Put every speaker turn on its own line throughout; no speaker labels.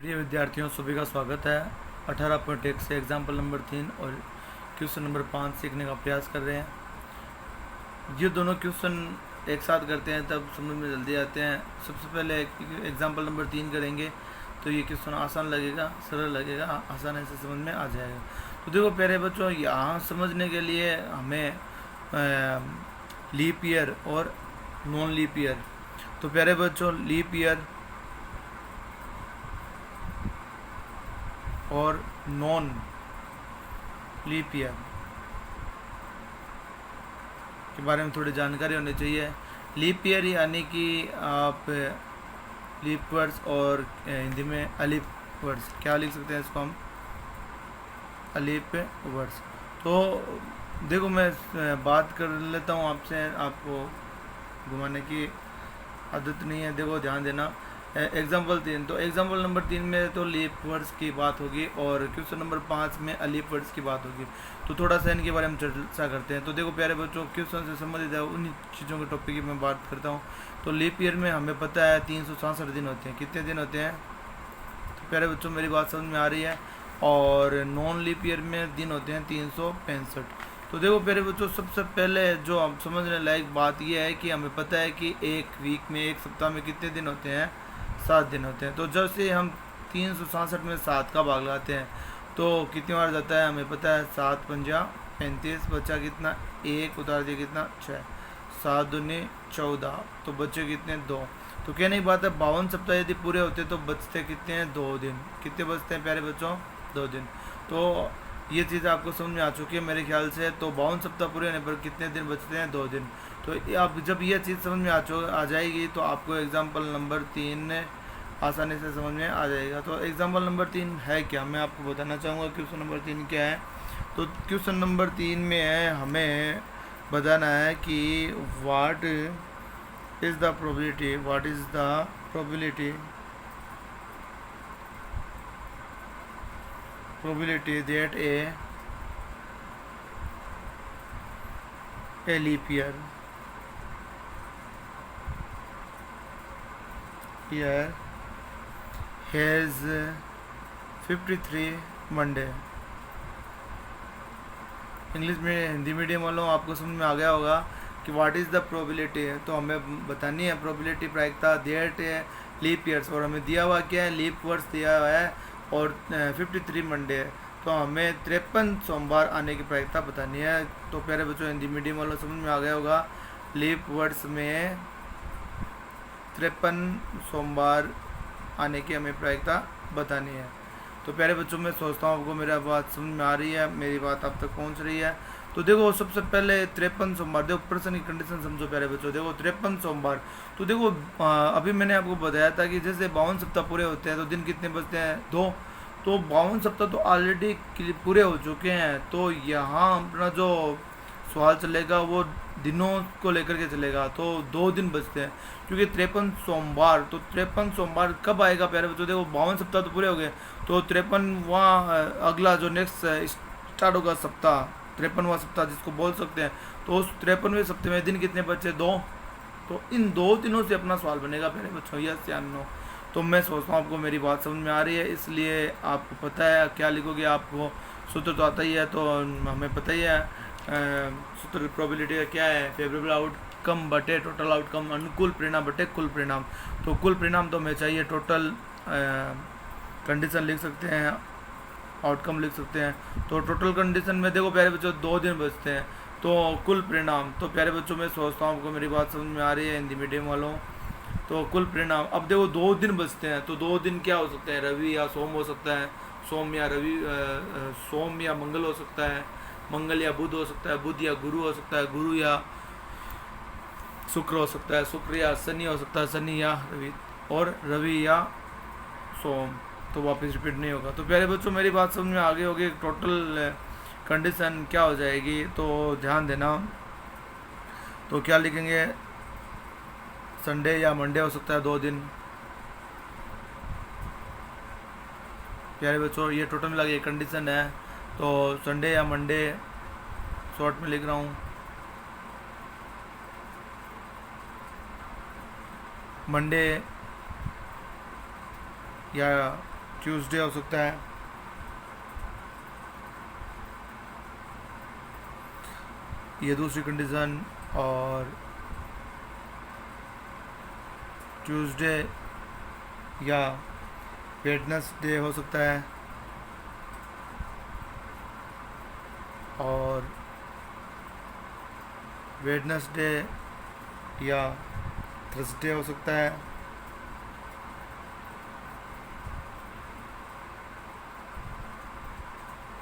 प्रिय विद्यार्थियों, सभी का स्वागत है। 18.1 से एग्जाम्पल नंबर 3 और क्वेश्चन नंबर 5 सीखने का प्रयास कर रहे हैं। ये दोनों क्वेश्चन एक साथ करते हैं तब समझ में जल्दी आते हैं। सबसे पहले एग्जाम्पल नंबर 3 करेंगे तो ये क्वेश्चन आसान लगेगा, सरल लगेगा, आसानी से समझ में आ जाएगा। तो देखो प्यारे बच्चों, यहाँ समझने के लिए हमें लीप ईयर और नॉन लीप ईयर, तो प्यारे बच्चों लीप ईयर और नॉन लीप ईयर के बारे में थोड़ी जानकारी होनी चाहिए। लीप ईयर यानी कि आप लीप वर्ड्स और हिंदी में अलीप वर्ड्स, क्या लिख सकते हैं इसको हम, अलीप वर्ड्स। तो देखो मैं बात कर लेता हूँ आपसे, आपको घुमाने की आदत नहीं है। देखो ध्यान देना। एग्जाम्पल 3, तो एग्जाम्पल नंबर 3 में तो लीप वर्ड्स की बात होगी और क्वेश्चन नंबर 5 में अलीप वर्ड्स की बात होगी। तो थोड़ा सा इनके बारे में चर्चा करते हैं। तो देखो प्यारे बच्चों, क्वेश्चन से संबंधित है उन्हीं चीज़ों के टॉपिक की मैं बात करता हूँ। तो लीप ईयर में हमें पता है 366 दिन होते हैं। कितने दिन होते हैं? तो प्यारे बच्चों मेरी बात समझ में आ रही है। और नॉन लीप ईयर में दिन होते हैं 365। तो देखो प्यारे बच्चों, सबसे पहले जो हम समझने लायक बात यह है कि हमें पता है कि एक वीक में, एक सप्ताह में कितने दिन होते हैं? 7 दिन होते हैं। तो जब से हम 366 में 7 का भाग लाते हैं तो कितनी बार जाता है? हमें पता है 7 पंजा 35, बचा कितना? 1 उतार दिया कितना? 6, 7 दूनी 14, तो बचे कितने? 2। तो कहने की बात है 52 सप्ताह यदि पूरे होते तो बचते कितने हैं? 2 दिन। कितने बचते हैं प्यारे बच्चों? 2 दिन। तो ये चीज़ आपको समझ में आ चुकी है मेरे ख्याल से। तो 52 सप्ताह पूरे होने पर कितने दिन बचते हैं? 2 दिन। तो अब जब यह चीज़ समझ में आ जाएगी तो आपको एग्जाम्पल नंबर 3 आसानी से समझ में आ जाएगा। तो एग्जाम्पल नंबर 3 है क्या, मैं आपको बताना चाहूँगा। क्वेश्चन नंबर 3 क्या है? तो क्वेश्चन नंबर 3 में है हमें बताना है कि what is the probability, what is the probability that a leap year has 53 Monday. English में, हिंदी मीडियम वालों आपको समझ में आ गया होगा कि व्हाट इज़ द प्रोबेबिलिटी है। तो हमें बतानी है प्रोबेबिलिटी, प्रायिकता दैट लीप ईयर्स, और हमें दिया हुआ क्या है? लीप वर्ष दिया हुआ है और 53 मंडे है। तो हमें 53 सोमवार आने की प्रायिकता बतानी है। तो प्यारे बच्चों हिंदी मीडियम वालों समझ में आ गया होगा, लीप वर्ष में 53 सोमवार आने की हमें प्रायिकता बतानी है। तो प्यारे बच्चों, मैं सोचता हूँ आपको मेरा बात समझ में आ रही है, मेरी बात आप तक पहुँच रही है। तो देखो सबसे पहले 53 सोमवार, देखो प्रश्न की कंडीशन समझो प्यारे बच्चों। देखो 53 सोमवार, तो देखो अभी मैंने आपको बताया था कि जैसे 52 सप्ताह पूरे होते हैं तो दिन कितने बचते हैं? 2। तो 52 सप्ताह तो ऑलरेडी पूरे हो चुके हैं। तो यहाँ अपना जो सवाल चलेगा वो दिनों को लेकर के चलेगा। तो 2 दिन बचते हैं क्योंकि 53 सोमवार, तो 53 सोमवार कब आएगा प्यारे बच्चों? देखो 52 सप्ताह तो पूरे हो गए, तो 53वां अगला जो नेक्स्ट स्टार्ट होगा सप्ताह, 53वां सप्ताह जिसको बोल सकते हैं, तो उस 53वें सप्ताह में दिन कितने बचे? 2। तो इन 2 दिनों से अपना सवाल बनेगा प्यारे बच्चों, यस या नो। तो मैं सोचता हूँ आपको मेरी बात समझ में आ रही है, इसलिए आपको पता है क्या लिखोगे। आपको सूत्र तो आता ही है, तो हमें पता ही है सूत्र प्रोबेबिलिटी का क्या है? फेवरेबल आउटकम बटे टोटल आउटकम, अनुकूल परिणाम बटे कुल परिणाम। तो कुल परिणाम तो हमें चाहिए, टोटल कंडीशन लिख सकते हैं, आउटकम लिख सकते हैं। तो टोटल कंडीशन में देखो प्यारे बच्चों 2 दिन बचते हैं। तो कुल परिणाम, तो प्यारे बच्चों मैं सोचता हूँ आपको मेरी बात समझ में आ रही है हिंदी मीडियम वालों। तो कुल परिणाम, अब देखो 2 दिन बचते हैं, तो 2 दिन क्या हो सकते हैं? रवि या सोम हो सकता है, सोम या रवि, सोम या मंगल हो सकता है, मंगल या बुध हो सकता है, बुध या गुरु हो सकता है, गुरु या शुक्र हो सकता है, शुक्र या शनि हो सकता है, शनि या रवि, और रवि या सोम। तो वापस रिपीट नहीं होगा। तो प्यारे बच्चों मेरी बात समझ में आ गई होगी। टोटल कंडीशन क्या हो जाएगी, तो ध्यान देना। तो क्या लिखेंगे? संडे या मंडे हो सकता है 2 दिन। प्यारे बच्चों ये टोटल मिला के कंडीशन है, तो संडे या मंडे शॉर्ट में लिख रहा हूँ। मंडे या ट्यूसडे हो सकता है, ये दूसरी कंडीशन। और ट्यूसडे या वेडनेसडे हो सकता है, और वेडनेसडे या थर्सडे हो सकता है,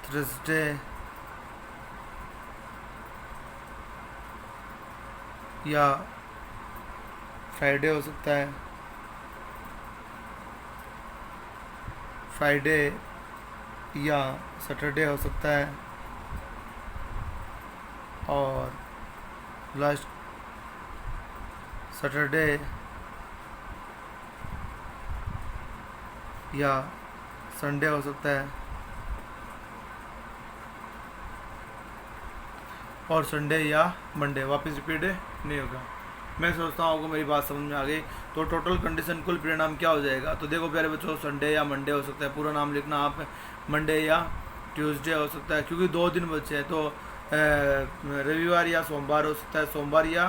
थर्सडे या फ्राइडे हो सकता है, फ्राइडे या सैटरडे हो सकता है, और लास्ट सैटरडे या संडे हो सकता है, और संडे या मंडे। वापस रिपीट नहीं होगा। मैं सोचता हूँ आपको मेरी बात समझ में आ गई। तो टोटल कंडीशन कुल परिणाम क्या हो जाएगा? तो देखो प्यारे बच्चों, संडे या मंडे हो सकता है, पूरा नाम लिखना आप, मंडे या ट्यूसडे हो सकता है, क्योंकि 2 दिन बचे हैं। तो रविवार या सोमवार हो सकता है, सोमवार या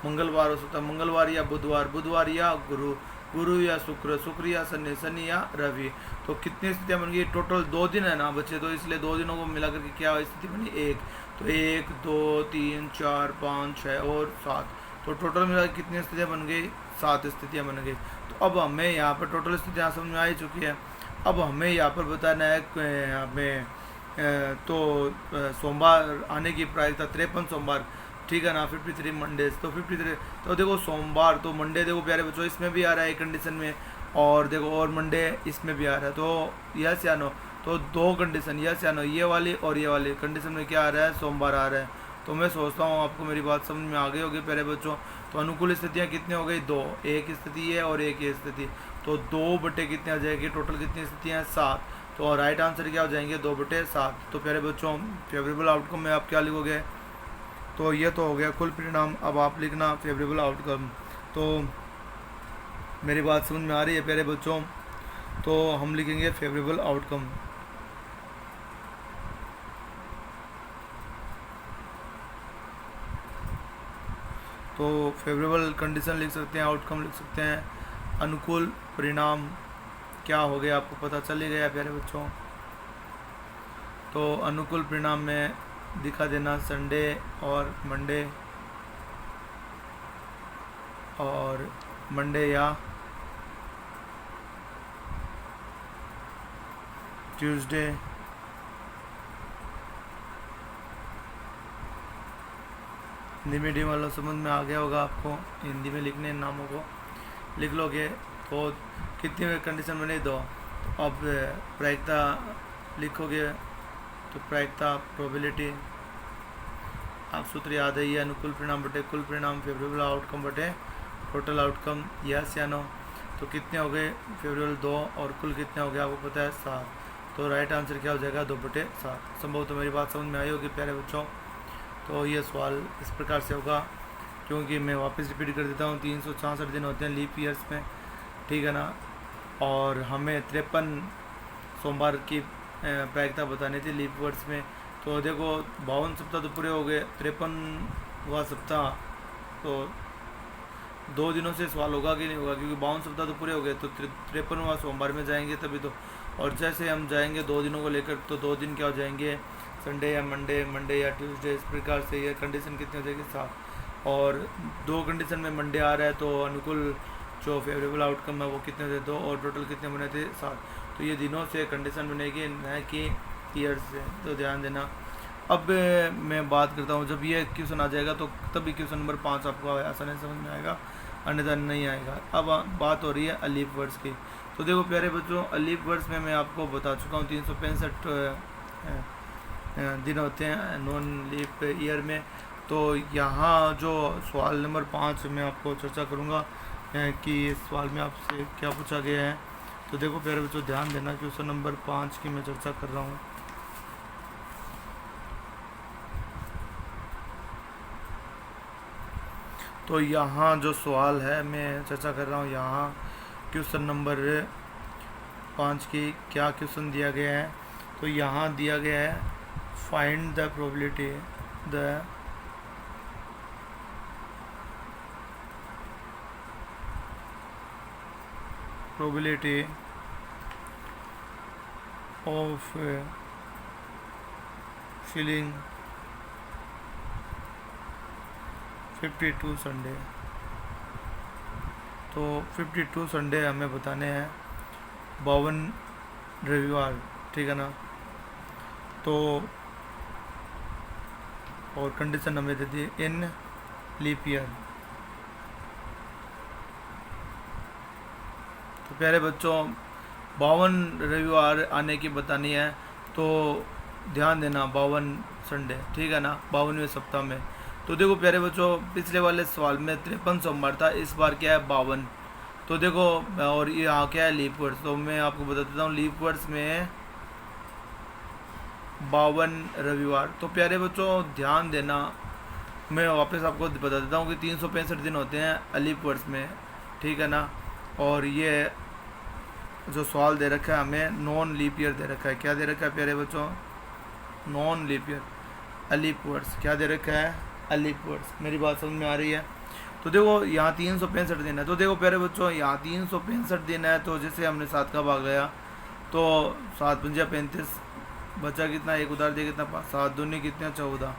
मंगलवार हो सकता है, मंगलवार या बुधवार, बुधवार या गुरु, गुरु या शुक्र, शुक्र या शनि, शनि या रवि। तो कितनी स्थितियाँ बन गई? टोटल 2 दिन है ना बच्चे, तो इसलिए 2 दिनों को मिला करके क्या स्थिति बनी? 1। तो 1 2 3 4 5 6 और 7, तो टोटल मिला कितनी स्थितियाँ बन गई? 7 स्थितियाँ बन गई। तो अब हमें यहाँ पर टोटल स्थितियाँ समझ में आ ही चुकी है। अब हमें यहाँ पर बताना है हमें तो सोमवार आने की प्रायिकता 53 सोमवार, ठीक है ना, 53 मंडे। तो 53, तो देखो सोमवार, तो मंडे देखो प्यारे बच्चों इसमें भी आ रहा है कंडीशन में, और देखो और मंडे इसमें भी आ रहा है। तो यस या नो? तो 2 कंडीशन, यस या नो, ये वाली और ये वाली कंडीशन में क्या आ रहा है? सोमवार आ रहा है। तो मैं सोचता हूँ आपको मेरी बात समझ में आ गई होगी प्यारे बच्चों। तो अनुकूल स्थितियाँ कितनी हो गई? 2, एक स्थिति है और एक ये स्थिति। तो 2 बटे कितने आ जाएगी? टोटल कितनी स्थितियाँ हैं? 7। तो राइट आंसर क्या हो जाएंगे? 2 बटे 7। तो प्यारे बच्चों फेवरेबल आउटकम में आप क्या लिखोगे? तो ये तो हो गया कुल परिणाम। अब आप लिखना फेवरेबल आउटकम। तो मेरी बात समझ में आ रही है प्यारे बच्चों? तो हम लिखेंगे फेवरेबल आउटकम। तो फेवरेबल कंडीशन लिख सकते हैं, आउटकम लिख सकते हैं, अनुकूल परिणाम क्या हो गया आपको पता चल ही गया प्यारे बच्चों। तो अनुकूल परिणाम में दिखा देना संडे और मंडे, और मंडे या ट्यूसडे हिंदी मीडियम वालों समझ में आ गया होगा आपको, हिंदी में लिखने इन नामों को लिख लोगे। तो कितनी कंडीशन बने? 2। तो अब प्रायिकता लिखोगे, तो प्रायिकता प्रोबेबिलिटी, आप सूत्र याद है, ये अनुकूल परिणाम बटे कुल परिणाम, फेवरेबल आउटकम बटे टोटल आउटकम, यस या नो? तो कितने हो गए? फेवरेबल 2 और कुल कितने हो गए आपको पता है? 7। तो राइट आंसर क्या हो जाएगा? 2 बटे 7। संभव तो मेरी बात समझ में आई होगी प्यारे बच्चों। तो ये सवाल इस प्रकार से होगा, क्योंकि मैं वापस रिपीट कर देता हूँ, 366 दिन होते हैं लीप ईयर्स में, ठीक है ना, और हमें 53 सोमवार की प्रायिकता बतानी थी लीप वर्ष में। तो देखो 52 सप्ताह तो पूरे हो गए, 53वां सप्ताह, तो 2 दिनों से सवाल होगा कि नहीं होगा, क्योंकि 52 सप्ताह तो पूरे हो गए, तो 53वां सोमवार में जाएंगे तभी तो। और जैसे हम जाएंगे 2 दिनों को लेकर, तो 2 दिन क्या हो जाएंगे? संडे या मंडे, मंडे या ट्यूसडे, इस प्रकार से ये कंडीशन कितनी हो जाएगी? 7। और 2 कंडीशन में मंडे आ रहा है, तो अनुकूल जो फेवरेबल आउटकम है वो कितने थे? 2, और टोटल कितने बने थे? 7। तो ये दिनों से कंडीशन बनेगी, न कि ईयर से, तो ध्यान देना। अब मैं बात करता हूँ, जब ये क्वेश्चन आ जाएगा तो तभी क्वेश्चन नंबर 5 आपको आसानी समझ में आएगा, अन्यथा नहीं आएगा। अब बात हो रही है अलीफ वर्ड्स की। तो देखो प्यारे बच्चों, अलीफ वर्ड्स में मैं आपको बता चुका हूँ 365 दिन होते हैं नॉन लीप ईयर में। तो यहाँ जो सवाल नंबर 5 मैं आपको चर्चा करूँगा कि इस सवाल में आपसे क्या पूछा गया है। तो देखो प्यारे बच्चों ध्यान देना, क्वेश्चन नंबर 5 की मैं चर्चा कर रहा हूँ। तो यहाँ जो सवाल है मैं चर्चा कर रहा हूँ, यहाँ क्वेश्चन नंबर 5 की क्या क्वेश्चन दिया गया है। तो यहाँ दिया गया है find the probability of filling 52 Sunday. तो 52 संडे हमें बताने हैं, 52 रविवार, ठीक है ना। तो और कंडीशन हमें दे दी इन लीप ईयर। तो प्यारे बच्चों 52 रविवार आने की बतानी है, तो ध्यान देना 52 संडे, ठीक है ना, 52वें सप्ताह में। तो देखो प्यारे बच्चों पिछले वाले सवाल में 53 सोमवार था, इस बार क्या है 52। तो देखो और ये यहाँ क्या है लीप वर्ष। तो मैं आपको बता देता हूँ लीप वर्ष में 52 रविवार। तो प्यारे बच्चों ध्यान देना, मैं वापस आपको बता देता हूँ कि 365 दिन होते हैं अलीप वर्ष में, ठीक है ना। और ये जो सवाल दे रखा है हमें नॉन लीप ईयर दे रखा है। क्या दे रखा है प्यारे बच्चों? नॉन लीप ईयर, अलीप वर्ष। क्या दे रखा है? अलीप वर्ष। मेरी बात समझ में आ रही है? तो देखो यहाँ 365 दिन है। तो देखो प्यारे बच्चों यहाँ 365 दिन है, तो जैसे हमने 7 का भाग गया तो 7 पंजा 35, बचा कितना? एक उधार दिया कितना? 5, 7 दूनी कितना? 14।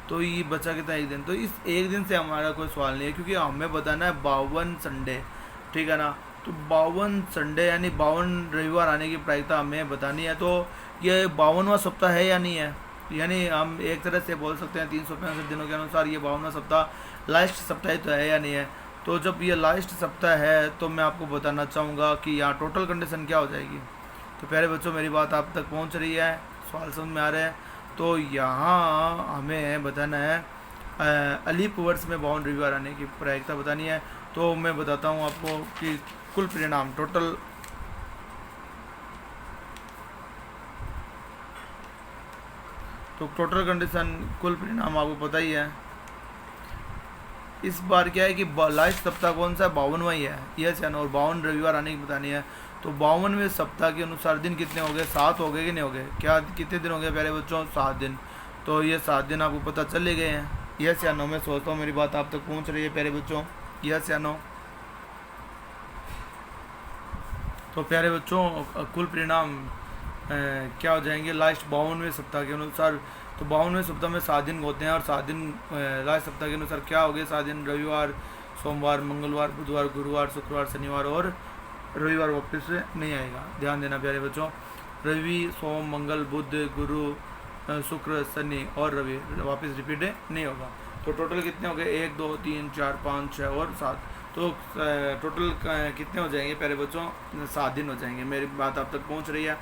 तो ये बचा कितना? एक दिन। तो इस एक दिन से हमारा कोई सवाल नहीं है, क्योंकि हमें बताना है 52 संडे, ठीक है ना। तो 52 संडे यानी 52 रविवार आने की प्रायिकता हमें बतानी है। तो ये 52वां सप्ताह है या नहीं है? यानी हम एक तरह से बोल सकते हैं 365 दिनों के अनुसार ये 52वां सप्ताह लास्ट सप्ताह तो है या नहीं है। तो जब ये लास्ट सप्ताह है तो मैं आपको बताना चाहूँगा कि यहाँ टोटल कंडीशन क्या हो जाएगी। तो प्यारे बच्चों मेरी बात आप तक पहुँच रही है, सवाल समझ में आ रहे हैं? तो यहाँ हमें बताना है अलीप वर्ष में 52 रविवार आने की प्रायिकता बतानी है। तो मैं बताता हूँ आपको कि कुल परिणाम टोटल कंडीशन कुल परिणाम आपको पता ही है। इस बार क्या है कि लास्ट सप्ताह कौन सा है? 52वां ही है, यस है ना। और 52 रविवार आने की बतानी है। तो 52वें सप्ताह के अनुसार दिन कितने हो गए? 7 हो गए कि नहीं हो गए? क्या कितने दिन हो गए प्यारे बच्चों? 7 दिन। तो ये 7 दिन आपको पता चले गए हैं, यस या नो? मैं सोचता हूँ मेरी बात आप तक पहुँच रही है प्यारे बच्चों, यस या नो? तो प्यारे बच्चों कुल परिणाम क्या हो जाएंगे लास्ट 52वें सप्ताह के अनुसार? तो 52वें सप्ताह में 7 दिन होते हैं, और 7 दिन लास्ट सप्ताह के अनुसार क्या हो गए? 7 दिन रविवार, सोमवार, मंगलवार, बुधवार, गुरुवार, शुक्रवार, शनिवार और रविवार वापस से नहीं आएगा। ध्यान देना प्यारे बच्चों, रवि, सोम, मंगल, बुध, गुरु, शुक्र, शनि और रवि वापस रिपीट नहीं होगा। तो टोटल कितने हो गए? 1, 2, 3, 4, 5, 6 और 7। तो टोटल कितने हो जाएंगे प्यारे बच्चों? 7 दिन हो जाएंगे। मेरी बात आप तक पहुंच रही है?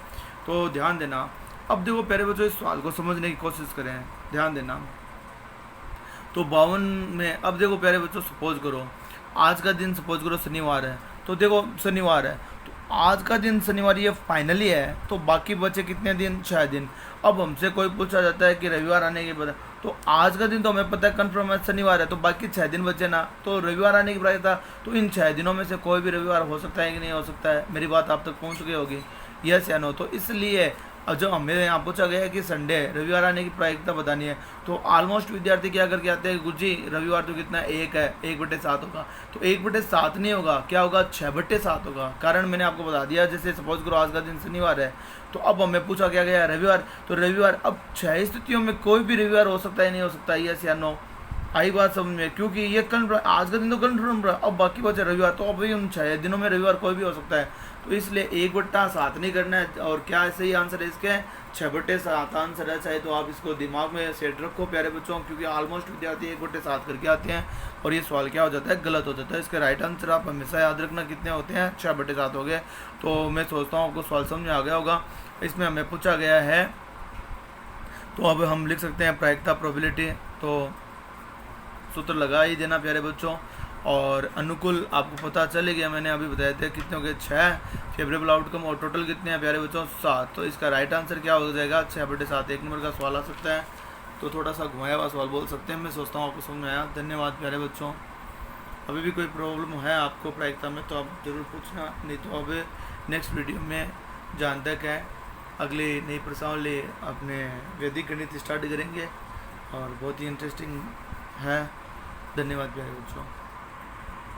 तो ध्यान देना। अब देखो प्यारे बच्चों इस सवाल को समझने की कोशिश करें, ध्यान देना। तो 52 में अब देखो प्यारे बच्चों सपोज करो आज का दिन सपोज करो शनिवार है। तो देखो शनिवार है तो आज का दिन शनिवार ये फाइनली है, तो बाकी बचे कितने दिन? 6 दिन। अब हमसे कोई पूछा जाता है कि रविवार आने के बाद, तो आज का दिन तो हमें पता है कन्फर्म है शनिवार है, तो बाकी 6 दिन बचे ना, तो रविवार आने की प्रायिकता। तो इन 6 दिनों में से कोई भी रविवार हो सकता है कि नहीं हो सकता है? मेरी बात आप तक पहुंच गई होगी, यस या नो? तो इसलिए जो हमें यहाँ पूछा गया है कि संडे रविवार आने की प्रायिकता बतानी है, तो ऑलमोस्ट विद्यार्थी क्या करके आते हैं? गुरुजी रविवार तो कितना? 1 है, 1/7 होगा। तो 1/7 नहीं होगा, क्या होगा? 6/7 होगा। कारण मैंने आपको बता दिया, जैसे सपोज करो आज का दिन शनिवार है, तो अब हमें पूछा क्या गया? रविवार। तो रविवार अब 6 स्थितियों में कोई भी रविवार हो सकता है, नहीं हो सकता, यस या नो? आई बात समझ में? क्योंकि ये कन्फर्म, आज का दिन तो कन्फर्म रहा, अब बाकी बचे रविवार, तो अब उन 6 दिनों में रविवार कोई भी हो सकता है। तो इसलिए 1/7 नहीं करना है। और क्या सही आंसर है इसके? 6/7 आंसर है। चाहे तो आप इसको दिमाग में सेट रखो प्यारे बच्चों, क्योंकि ऑलमोस्ट विद्यार्थी 1/7 करके आते हैं और ये सवाल क्या हो जाता है? गलत हो जाता है। इसके राइट आंसर आप हमेशा याद रखना कितने होते हैं? 6/7 हो गए। तो मैं सोचता हूँ आपको सवाल समझ में आ गया होगा। इसमें हमें पूछा गया है, तो अब हम लिख सकते हैं प्रायिकता प्रोबेबिलिटी। तो सूत्र लगा ही देना प्यारे बच्चों। और अनुकूल आपको पता चले गया, मैंने अभी बताया थे कितने हो गए? 6 फेवरेबल आउटकम, और टोटल कितने हैं प्यारे बच्चों? 7। तो इसका राइट आंसर क्या हो जाएगा? 6/7। 1 नंबर का सवाल आ सकता है, तो थोड़ा सा घुमाया हुआ सवाल बोल सकते हैं। मैं सोचता हूँ आपको समझ में आया। धन्यवाद प्यारे बच्चों। अभी भी कोई प्रॉब्लम है आपको प्रायिकता में तो आप ज़रूर पूछना, नहीं तो अब नेक्स्ट वीडियो में जहाँ तक है अगले नई प्रश्नावली अपने वैदिक गणित स्टार्ट करेंगे और बहुत ही इंटरेस्टिंग है। धन्यवाद प्यारे बच्चों।